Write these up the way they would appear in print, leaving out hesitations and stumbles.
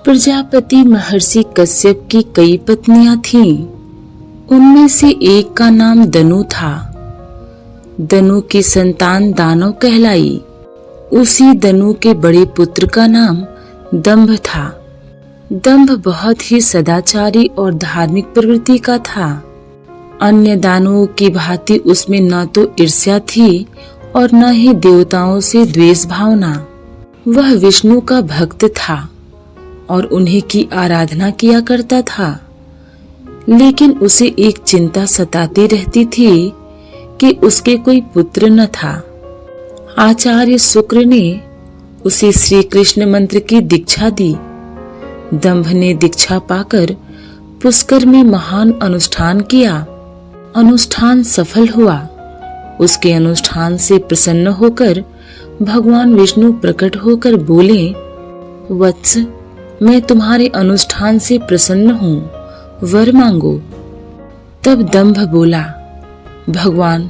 प्रजापति महर्षि कश्यप की कई पत्नियां थीं। उनमें से एक का नाम दनु था। दनु की संतान दानव कहलाई। उसी दनु के बड़े पुत्र का नाम दंभ था। दंभ बहुत ही सदाचारी और धार्मिक प्रवृत्ति का था। अन्य दानवों की भांति उसमें न तो ईर्ष्या थी और न ही देवताओं से द्वेष भावना। वह विष्णु का भक्त था और उन्हीं की आराधना किया करता था। लेकिन उसे एक चिंता सताती रहती थी कि उसके कोई पुत्र न था। आचार्य शुक्र ने उसे श्री कृष्ण मंत्र की दीक्षा दी। दंभ ने दीक्षा पाकर पुष्कर में महान अनुष्ठान किया। अनुष्ठान सफल हुआ। उसके अनुष्ठान से प्रसन्न होकर भगवान विष्णु प्रकट होकर बोले, वत्स, मैं तुम्हारे अनुष्ठान से प्रसन्न हूँ, वर मांगो। तब दंभ बोला, भगवान,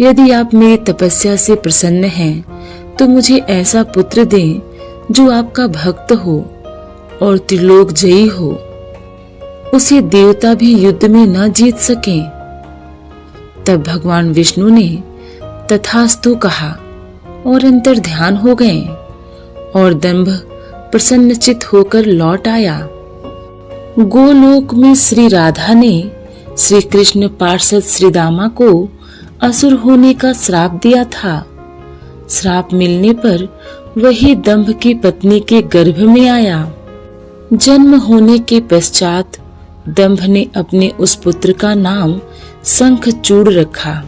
यदि आप मेरी तपस्या से प्रसन्न हैं, तो मुझे ऐसा पुत्र दें जो आपका भक्त हो और त्रिलोक जयी हो। उसे देवता भी युद्ध में न जीत सके। तब भगवान विष्णु ने तथास्तु कहा और अंतर ध्यान हो गए और दंभ प्रसन्नचित होकर लौट आया। गोलोक में श्री राधा ने श्री कृष्ण पार्षद श्रीदामा को असुर होने का श्राप दिया था। श्राप मिलने पर वही दंभ की पत्नी के गर्भ में आया। जन्म होने के पश्चात दंभ ने अपने उस पुत्र का नाम शंखचूड़ रखा।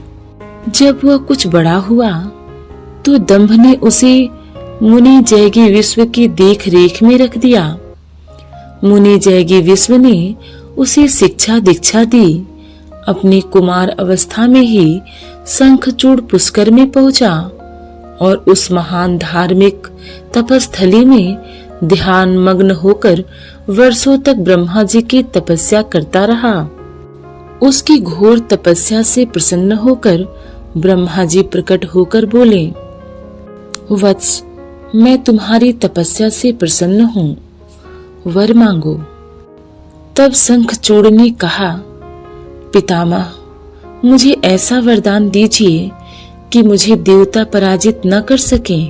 जब वह कुछ बड़ा हुआ तो दंभ ने उसे मुनि जैगी विश्व की देख रेख में रख दिया। मुनि जैगी विश्व ने उसे शिक्षा दीक्षा दी। अपनी कुमार अवस्था में ही शंखचूड़ पुष्कर में पहुंचा और उस महान धार्मिक तपस्थली में ध्यान मग्न होकर वर्षों तक ब्रह्मा जी की तपस्या करता रहा। उसकी घोर तपस्या से प्रसन्न होकर ब्रह्मा जी प्रकट होकर बोले, वत्स, मैं तुम्हारी तपस्या से प्रसन्न हूँ, वर मांगो। तब शंखचूड़ ने कहा, पितामह, मुझे ऐसा वरदान दीजिए कि मुझे देवता पराजित न कर सके।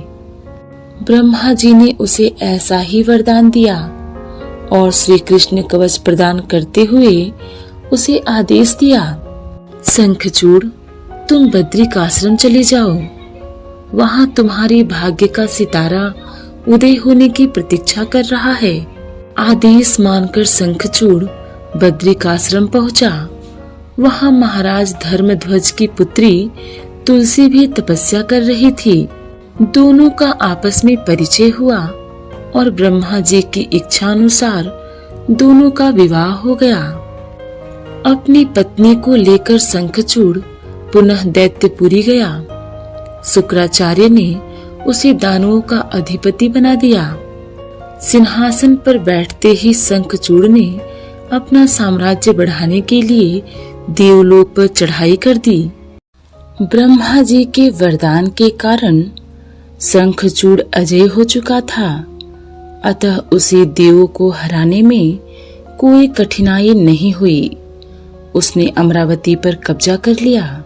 ब्रह्मा जी ने उसे ऐसा ही वरदान दिया और श्री कृष्ण कवच प्रदान करते हुए उसे आदेश दिया, शंखचूड़, तुम बद्रिकाश्रम चले जाओ। वहां तुम्हारी भाग्य का सितारा उदय होने की प्रतीक्षा कर रहा है। आदेश मानकर शंखचूड़ बद्रिकाश्रम पहुंचा। वहां महाराज धर्मध्वज की पुत्री तुलसी भी तपस्या कर रही थी। दोनों का आपस में परिचय हुआ और ब्रह्मा जी की इच्छा अनुसार दोनों का विवाह हो गया। अपनी पत्नी को लेकर शंखचूड़ पुनः दैत्यपुरी गया। शुक्राचार्य ने उसे दानवों का अधिपति बना दिया। सिंहासन पर बैठते ही शंखचूड़ ने अपना साम्राज्य बढ़ाने के लिए देवलोक पर चढ़ाई कर दी। ब्रह्मा जी के वरदान के कारण शंखचूड़ अजय हो चुका था, अतः उसे देवों को हराने में कोई कठिनाई नहीं हुई। उसने अमरावती पर कब्जा कर लिया।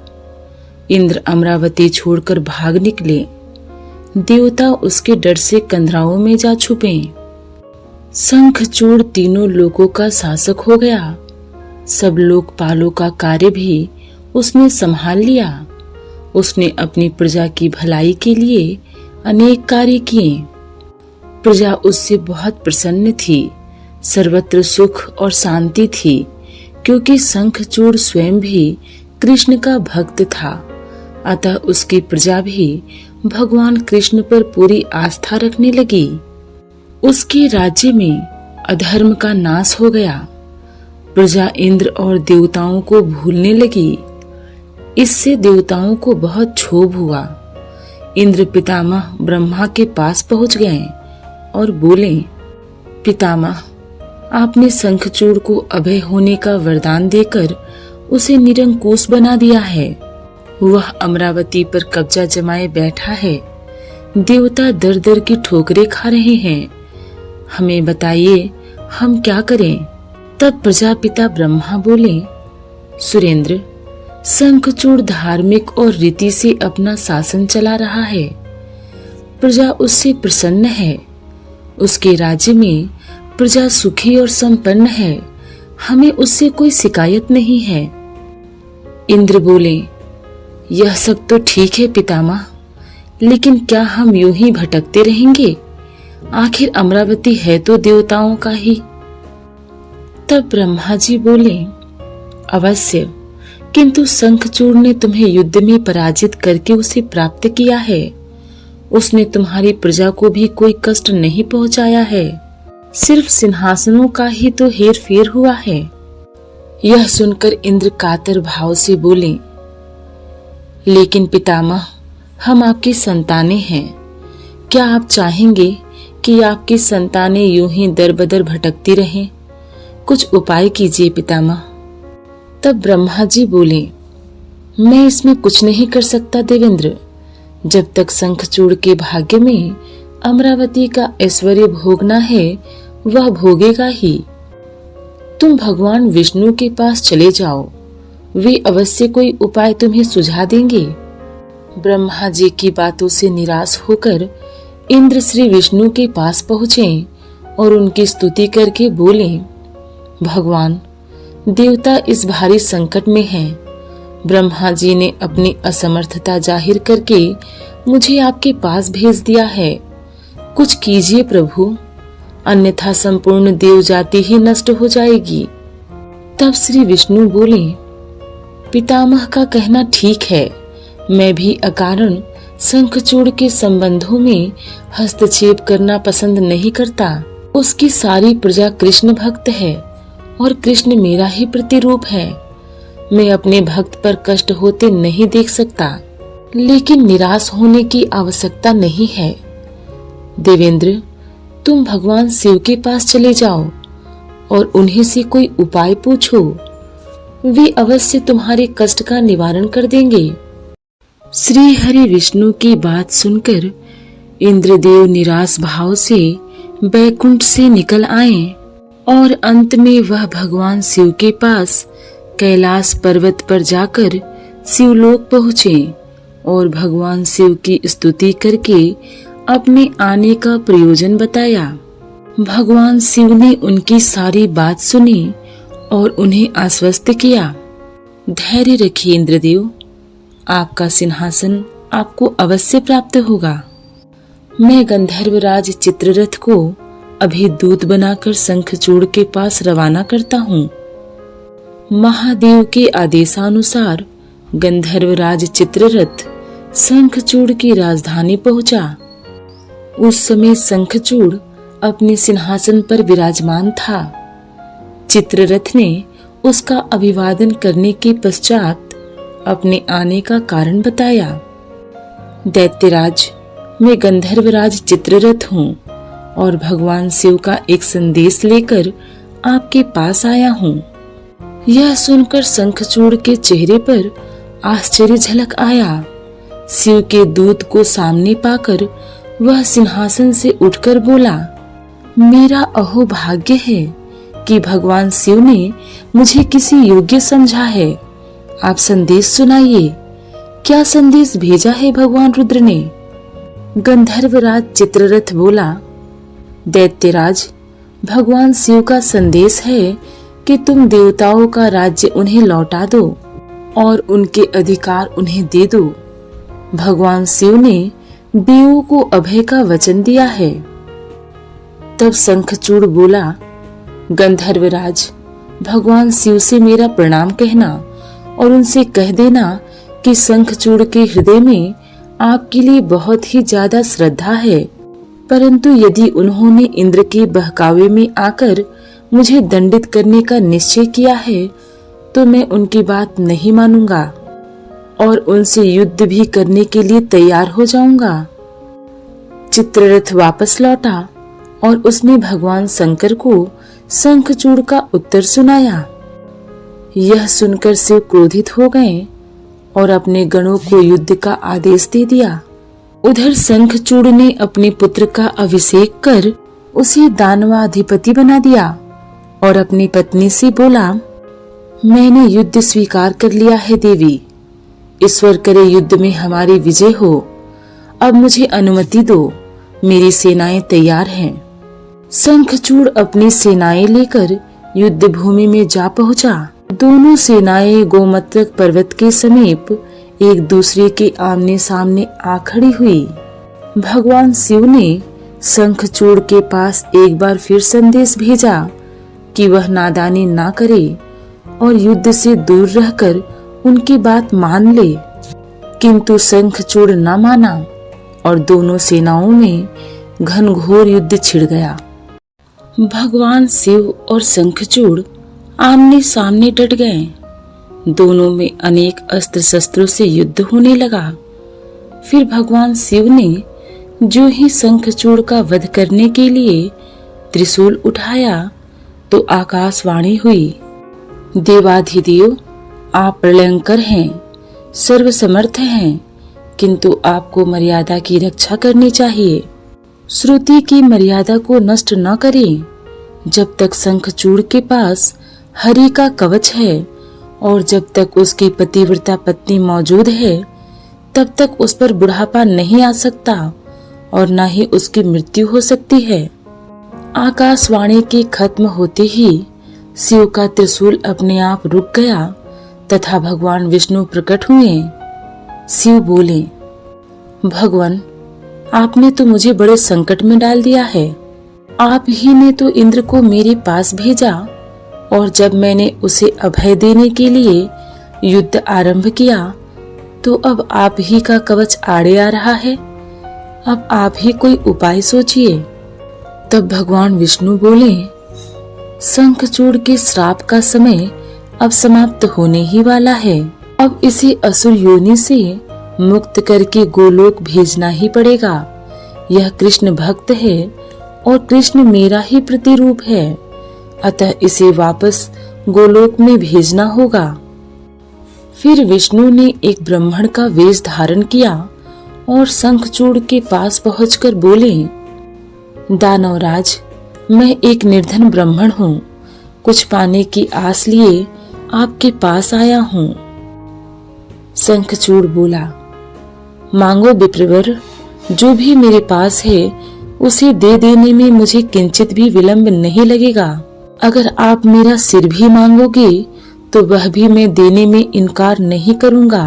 इंद्र अमरावती छोड़कर भाग निकले। देवता उसके डर से कंदराओं में जा छुपे। शंखचूड़ तीनों लोगों का शासक हो गया। सब लोकपालों का कार्य भी उसने संभाल लिया। उसने अपनी प्रजा की भलाई के लिए अनेक कार्य किए। प्रजा उससे बहुत प्रसन्न थी। सर्वत्र सुख और शांति थी, क्योंकि शंखचूड़ स्वयं भी कृष्ण का भक्त था। अतः उसकी प्रजा भी भगवान कृष्ण पर पूरी आस्था रखने लगी। उसके राज्य में अधर्म का नाश हो गया। प्रजा इंद्र और देवताओं को भूलने लगी। इससे देवताओं को बहुत क्षोभ हुआ। इंद्र पितामह ब्रह्मा के पास पहुंच गए और बोले, पितामह, आपने शंखचूड़ को अभय होने का वरदान देकर उसे निरंकुश बना दिया है। वह अमरावती पर कब्जा जमाए बैठा है। देवता दर दर की ठोकरें खा रहे हैं। हमें बताइए हम क्या करें। तब प्रजापिता ब्रह्मा बोले, सुरेंद्र, शंखचूड़ धार्मिक और रीति से अपना शासन चला रहा है। प्रजा उससे प्रसन्न है। उसके राज्य में प्रजा सुखी और संपन्न है। हमें उससे कोई शिकायत नहीं है। इंद्र बोले, यह सब तो ठीक है पितामह, लेकिन क्या हम यूं ही भटकते रहेंगे? आखिर अमरावती है तो देवताओं का ही। तब ब्रह्मा जी बोले, अवश्य, किंतु शंखचूड़ ने तुम्हें युद्ध में पराजित करके उसे प्राप्त किया है। उसने तुम्हारी प्रजा को भी कोई कष्ट नहीं पहुंचाया है। सिर्फ सिंहासनों का ही तो हेर फेर हुआ है। यह सुनकर इंद्र कातर भाव से बोले, लेकिन पितामह, हम आपकी संतानें हैं। क्या आप चाहेंगे कि आपकी संतानें यूं ही दर बदर भटकती रहें? कुछ उपाय कीजिए पितामह। तब ब्रह्मा जी बोले, मैं इसमें कुछ नहीं कर सकता देवेंद्र। जब तक शंखचूड़ के भाग्य में अमरावती का ऐश्वर्य भोगना है, वह भोगेगा ही। तुम भगवान विष्णु के पास चले जाओ, वे अवश्य कोई उपाय तुम्हें सुझा देंगे। ब्रह्मा जी की बातों से निराश होकर इंद्र श्री विष्णु के पास पहुंचे और उनकी स्तुति करके बोले, भगवान, देवता इस भारी संकट में हैं। ब्रह्मा जी ने अपनी असमर्थता जाहिर करके मुझे आपके पास भेज दिया है। कुछ कीजिए प्रभु, अन्यथा संपूर्ण देव जाति ही नष्ट हो जाएगी। तब श्री विष्णु बोले, पितामह का कहना ठीक है। मैं भी अकारण शंखचूड़ के संबंधों में हस्तक्षेप करना पसंद नहीं करता। उसकी सारी प्रजा कृष्ण भक्त है और कृष्ण मेरा ही प्रतिरूप है। मैं अपने भक्त पर कष्ट होते नहीं देख सकता, लेकिन निराश होने की आवश्यकता नहीं है। देवेंद्र, तुम भगवान शिव के पास चले जाओ और उन्हीं से कोई उपाय पूछो। वे अवश्य तुम्हारे कष्ट का निवारण कर देंगे। श्री हरि विष्णु की बात सुनकर इंद्रदेव निराश भाव से बैकुंठ से निकल आए और अंत में वह भगवान शिव के पास कैलाश पर्वत पर जाकर शिवलोक पहुँचे और भगवान शिव की स्तुति करके अपने आने का प्रयोजन बताया। भगवान शिव ने उनकी सारी बात सुनी और उन्हें आश्वस्त किया, धैर्य रखिए इंद्रदेव, आपका सिंहासन आपको अवश्य प्राप्त होगा। मैं गंधर्वराज चित्ररथ को अभी दूत बनाकर शंखचूड़ के पास रवाना करता हूँ। महादेव के आदेशानुसार गंधर्वराज चित्ररथ शंखचूड़ की राजधानी पहुंचा। उस समय शंखचूड़ अपने सिंहासन पर विराजमान था। चित्ररथ ने उसका अभिवादन करने के पश्चात अपने आने का कारण बताया। दैत्यराज, मैं गंधर्वराज चित्ररथ हूँ और भगवान शिव का एक संदेश लेकर आपके पास आया हूँ। यह सुनकर शंखचूड़ के चेहरे पर आश्चर्य झलक आया। शिव के दूत को सामने पाकर वह सिंहासन से उठकर बोला, मेरा अहो भाग्य है कि भगवान शिव ने मुझे किसी योग्य समझा है। आप संदेश सुनाइए, क्या संदेश भेजा है भगवान रुद्र ने? गंधर्वराज चित्ररथ बोला, दैत्यराज, भगवान शिव का संदेश है कि तुम देवताओं का राज्य उन्हें लौटा दो और उनके अधिकार उन्हें दे दो। भगवान शिव ने देवों को अभय का वचन दिया है। तब शंखचूड़ बोला, गंधर्वराज, भगवान शिव से मेरा प्रणाम कहना और उनसे कह देना कि शंखचूड़ के हृदय में आपके लिए बहुत ही ज्यादा श्रद्धा है, परंतु यदि उन्होंने इंद्र के बहकावे में आकर मुझे दंडित करने का निश्चय किया है तो मैं उनकी बात नहीं मानूंगा और उनसे युद्ध भी करने के लिए तैयार हो जाऊंगा। चित्ररथ वापस लौटा और उसने भगवान शंकर को शंखचूड़ का उत्तर सुनाया। यह सुनकर शिव क्रोधित हो गए और अपने गणों को युद्ध का आदेश दे दिया। उधर शंखचूड़ ने अपने पुत्र का अभिषेक कर उसे दानवाधिपति बना दिया और अपनी पत्नी से बोला, मैंने युद्ध स्वीकार कर लिया है देवी। ईश्वर करे युद्ध में हमारी विजय हो। अब मुझे अनुमति दो, मेरी सेनाएं तैयार हैं। शंखचूड़ अपनी सेनाएं लेकर युद्ध भूमि में जा पहुंचा। दोनों सेनाएं गोमतक पर्वत के समीप एक दूसरे के आमने सामने आ खड़ी हुई। भगवान शिव ने शंखचूड़ के पास एक बार फिर संदेश भेजा कि वह नादानी ना करे और युद्ध से दूर रहकर उनकी बात मान ले, किंतु शंखचूड़ न माना और दोनों सेनाओं में घनघोर युद्ध छिड़ गया। भगवान शिव और शंखचूड़ आमने सामने डट गए। दोनों में अनेक अस्त्र शस्त्रों से युद्ध होने लगा। फिर भगवान शिव ने जो ही शंखचूड़ का वध करने के लिए त्रिशूल उठाया तो आकाशवाणी हुई, देवाधिदेव आप प्रलयंकर हैं, सर्वसमर्थ हैं, किंतु आपको मर्यादा की रक्षा करनी चाहिए। श्रुति की मर्यादा को नष्ट न करें। जब तक शंखचूड़ के पास हरि का कवच है और जब तक उसकी पतिव्रता पत्नी मौजूद है, तब तक उस पर बुढ़ापा नहीं आ सकता और न ही उसकी मृत्यु हो सकती है। आकाशवाणी के खत्म होते ही शिव का त्रिशूल अपने आप रुक गया तथा भगवान विष्णु प्रकट हुए। शिव बोले, भगवान आपने तो मुझे बड़े संकट में डाल दिया है। आप ही ने तो इंद्र को मेरे पास भेजा और जब मैंने उसे अभय देने के लिए युद्ध आरंभ किया तो अब आप ही का कवच आड़े आ रहा है। अब आप ही कोई उपाय सोचिए। तब भगवान विष्णु बोले, शंखचूड़ के श्राप का समय अब समाप्त होने ही वाला है। अब इसे असुर योनि से मुक्त करके गोलोक भेजना ही पड़ेगा। यह कृष्ण भक्त है और कृष्ण मेरा ही प्रतिरूप है, अतः इसे वापस गोलोक में भेजना होगा। फिर विष्णु ने एक ब्राह्मण का वेश धारण किया और शंखचूड़ के पास पहुंचकर बोले, दानवराज मैं एक निर्धन ब्राह्मण हूँ, कुछ पाने की आस लिए आपके पास आया हूँ। शंखचूड़ बोला, मांगो विप्रवर, जो भी मेरे पास है उसे दे देने में मुझे किंचित भी विलंब नहीं लगेगा। अगर आप मेरा सिर भी मांगोगे तो वह भी मैं देने में इनकार नहीं करूंगा।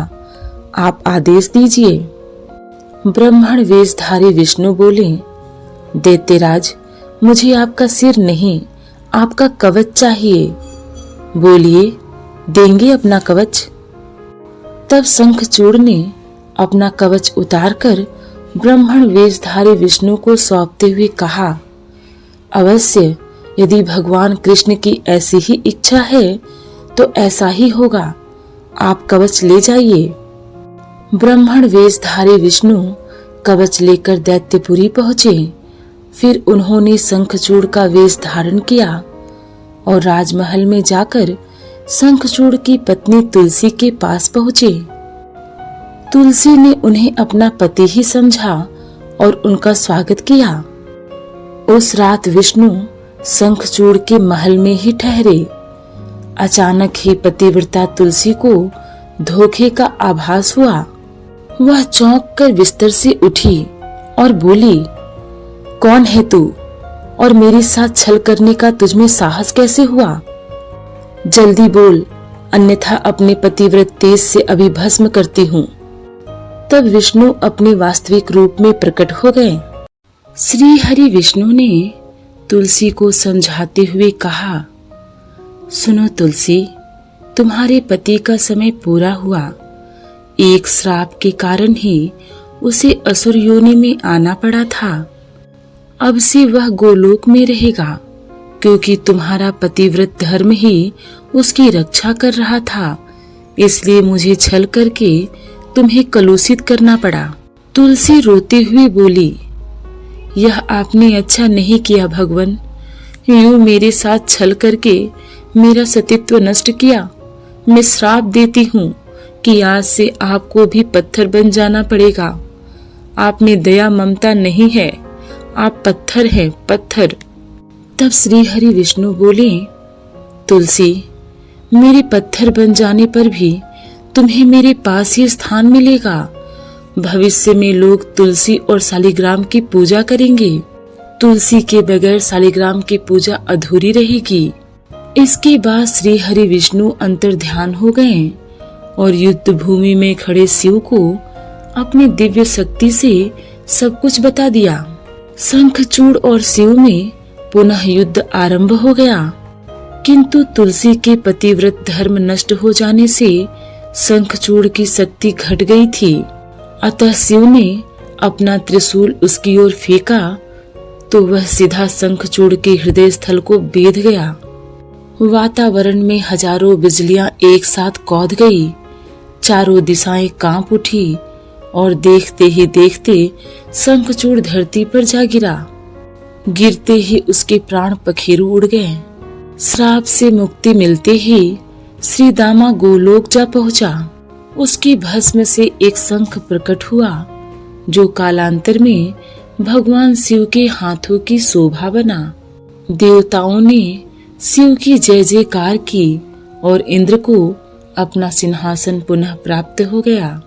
आप आदेश दीजिए। ब्राह्मण वेशधारी विष्णु बोले, दैत्यराज मुझे आपका सिर नहीं, आपका कवच चाहिए। बोलिए, देंगे अपना कवच? तब शंखचूड़ ने अपना कवच उतारकर ब्राह्मण वेशधारी विष्णु को सौंपते हुए कहा, अवश्य यदि भगवान कृष्ण की ऐसी ही इच्छा है तो ऐसा ही होगा। आप कवच ले जाइए। ब्राह्मण वेशधारी विष्णु कवच लेकर दैत्यपुरी पहुंचे। फिर उन्होंने शंखचूड़ का वेश धारण किया और राजमहल में जाकर शंखचूड़ की पत्नी तुलसी के पास पहुंचे। तुलसी ने उन्हें अपना पति ही समझा और उनका स्वागत किया। उस रात विष्णु शंखचूड़ के महल में ही ठहरे। अचानक ही पतिव्रता तुलसी को धोखे का आभास हुआ। वह चौंक कर बिस्तर से उठी और बोली, कौन है तू और मेरे साथ छल करने का तुझमें साहस कैसे हुआ? जल्दी बोल, अन्यथा अपने पतिव्रत तेज से अभी भस्म करती हूँ। तब विष्णु अपने वास्तविक रूप में प्रकट हो गए। श्री हरि विष्णु ने तुलसी को समझाते हुए कहा, सुनो तुलसी, तुम्हारे पति का समय पूरा हुआ। एक श्राप के कारण ही उसे असुर योनि में आना पड़ा था। अब से वह गोलोक में रहेगा, क्योंकि तुम्हारा पतिव्रत धर्म ही उसकी रक्षा कर रहा था। इसलिए मुझे छल करके तुम्हें कलुषित करना पड़ा। तुलसी रोती हुई बोली, यह आपने अच्छा नहीं किया भगवान। यूं मेरे साथ छल करके मेरा सतीत्व नष्ट किया। मैं श्राप देती हूँ कि आज से आपको भी पत्थर बन जाना पड़ेगा। आप में दया ममता नहीं है। आप पत्थर हैं, पत्थर। तब श्री हरि विष्णु बोले, तुलसी, मेरे पत्थर बन जाने पर भी तुम्हें मेरे पास ही स्थान मिलेगा। भविष्य में लोग तुलसी और शालिग्राम की पूजा करेंगे। तुलसी के बगैर शालिग्राम की पूजा अधूरी रहेगी। इसके बाद श्री हरि विष्णु अंतर्ध्यान हो गए और युद्ध भूमि में खड़े शिव को अपनी दिव्य शक्ति से सब कुछ बता दिया। शंखचूड़ और शिव में पुनः युद्ध आरंभ हो गया, किंतु तुलसी के पतिव्रत धर्म नष्ट हो जाने से शंखचूड़ की शक्ति घट गई थी। अतः शिव ने अपना त्रिशूल उसकी ओर फेंका तो वह सीधा शंखचूड़ के हृदय स्थल को बेध गया। वातावरण में हजारों बिजलियां एक साथ कौंध गई, चारों दिशाएं कांप उठी और देखते ही देखते शंखचूड़ धरती पर जा गिरा। गिरते ही उसके प्राण पखेरु उड़ गए। श्राप से मुक्ति मिलते ही श्री दामा गोलोक जा पहुंचा। उसकी भस्म से एक शंख प्रकट हुआ जो कालांतर में भगवान शिव के हाथों की शोभा बना। देवताओं ने शिव की जय जयकार की और इंद्र को अपना सिंहासन पुनः प्राप्त हो गया।